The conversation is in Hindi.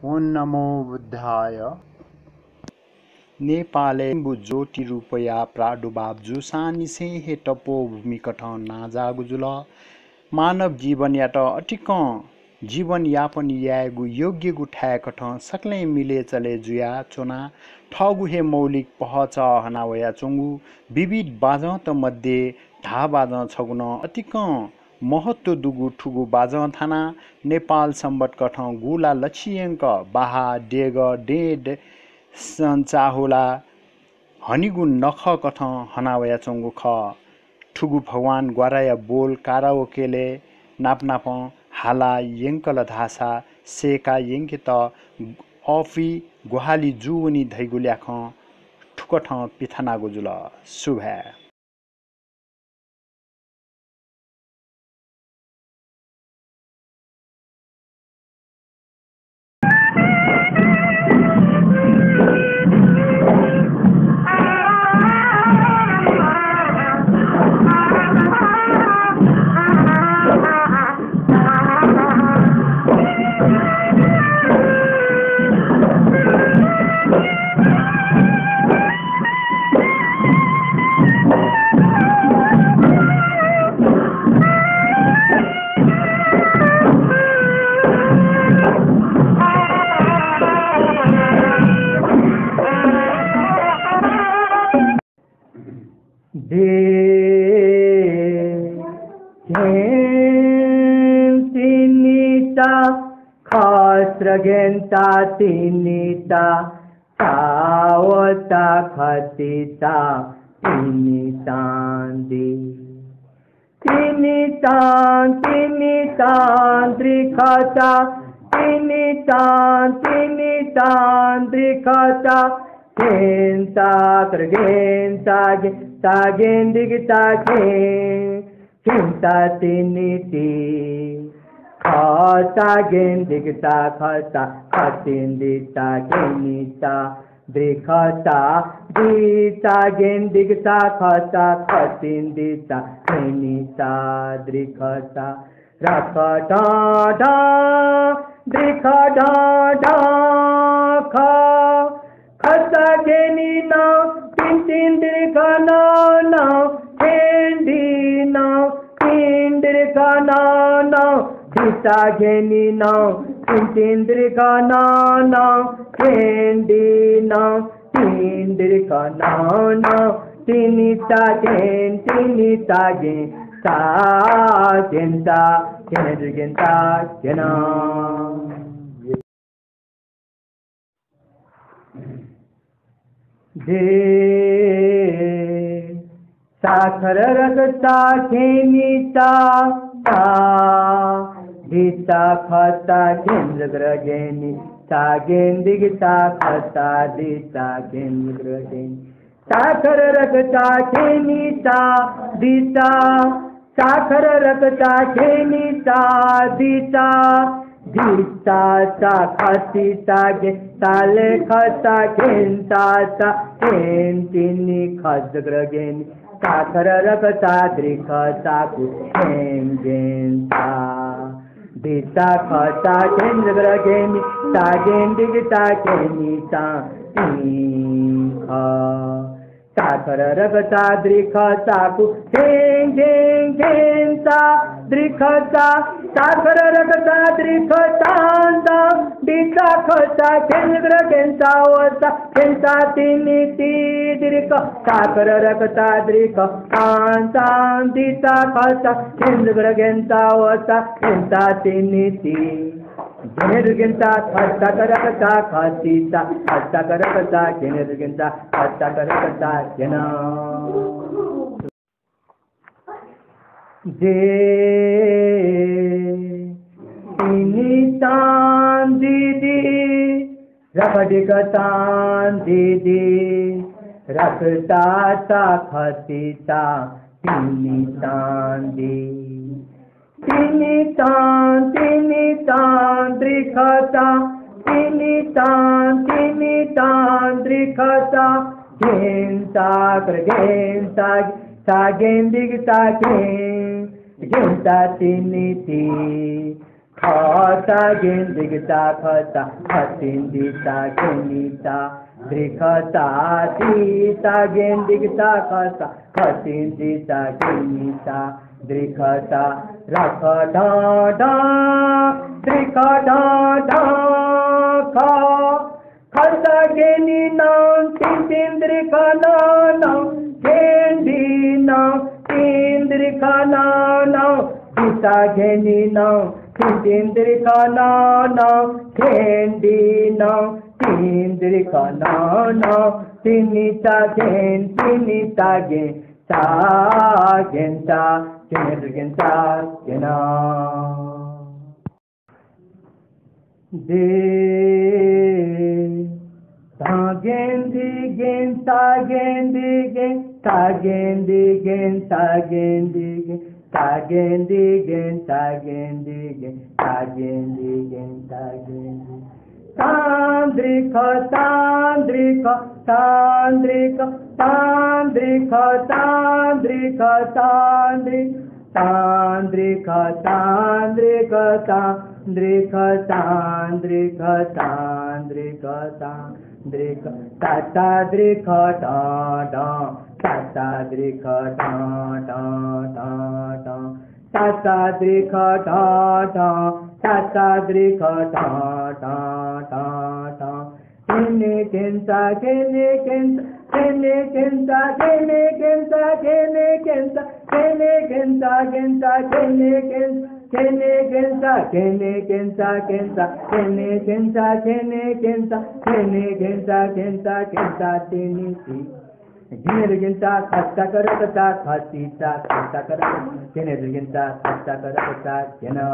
ओम नमो बुद्धाय। नेपाले ज्योति रूपया प्रादुर्भाव जुसानिसे हे तपो भूमि कठ नाजागुजुल मानव जीवन यात अटिक जीवन यापन यागु योग्य गुठाय कठ सक्लै मिले चले जुया चोना ठगु हे मौलिक पहच हनावया चोंगु विविध बाज त मध्ये धा बाज छगुन अतिक महत्व दुगु ठुगु बाज थाना नेपाल सम्बत कठ गुला लक्षियंक बाहा डेग डेड चाहोला हनिगु नख कथ हनावया चंगु ख ठुगु भगवान ग्वाराया बोल काराओ केले नाप हाला यंकल धासा सेका यंके त अफी गुहाली जुवनी धैगुल्याख ठुकठ पिथाना गुजुल शुभा tinita khasragenta tinita tawata khatita tinitandi tinitan drikata tinitan drikata genta kragenta tagendigita genta tiniti khata gendigita khata khatindita genita drikata dita gendigita khata khatindita genita drikata rakata da drikata da kha khata genina tindrikana na kendina tindrikana na dita genina tindrikana na kendina tindrikana na tinita gen ta genta genta gena de साखर रगता खेनीता ता दीता खाता केंद्र गेनी ता गेंदिगता खाता दीता केंद्र गेनी साखर रगता खेनीता दीता साखर रगता खेनीता दीता दीता ता खातीता गे ताले खाता गेंता ता केंतिनी खजग्र गेनी साखर रगता द्रिखता कुंगेंता दीता खता केंद्र गेनी तागेंदिगता केनीता साखर रगता द्रिखता कुंगेंता द्रिखता साखर रगता द्रिखता दीता खता केंद्र गेंता वता केंता तिनिति दीर्घ साखर रगता दीर्घ कांता दीता खता केंद्र गेंता वता केंता तिनिति केंद्र गेंता खता करगता खतीता खता करगता केंद्र गेंता खता करगता जना जे तिनितान दीदी रगडिगतान दीदी रखता ता खतीता तिनितान दी तिनितान द्रिखता तिनितान द्रिखता गेंता गेंता सागेंदिगता गेंता तिनिति खता गेन्दिगता खता खतिन्दिता गेनिता द्रिखता तीता गेन्दिगता खता खतिन्दिता गेनिता द्रिखता रख ढा द्रिख ढा खता गेनी नाम तीन द्रिख नाम गेन्दी नाम तीन द्रिख नाम दिशा घेनी नाम तीन द्रिख नाम गेन्दी नाम तीन द्रिख नाम तीनिता घेन गेन्ता गेन्ता गेना दे गेन्दी गेन्ता गेन्दी गेन्ता गेन्दी गेन्ता गेन्दी गेन्ता गेन्दी गेन्ता गेन्दी गेन्ता गेन्दी गेन्ता गेन्दी तांद्रिक तांद्रिक तांद्रिक तांद्रिक तांद्रिक तांद्रिक तांद्रिक तांद्रिक तांद्रिक तांद्रिक तांद्रिक तांद्रिक ताताद्रिक टा ताताद्रिक टा ताताद्रिक टा ताताद्रिक टा केने केन्ता केने केन्ता केने केन्ता केने केन्ता केने केन्ता केने केन्ता केन्ता केने केन्ता केने केन्ता केने केन्ता केन्ता केने केन्ता केने केन्ता केने केन्ता केन्ता केन्ता तेनिसी गिनरगिंता खस्ता करकता खस्तीचा खस्ता करकता केने गिनता खस्ता करकता केना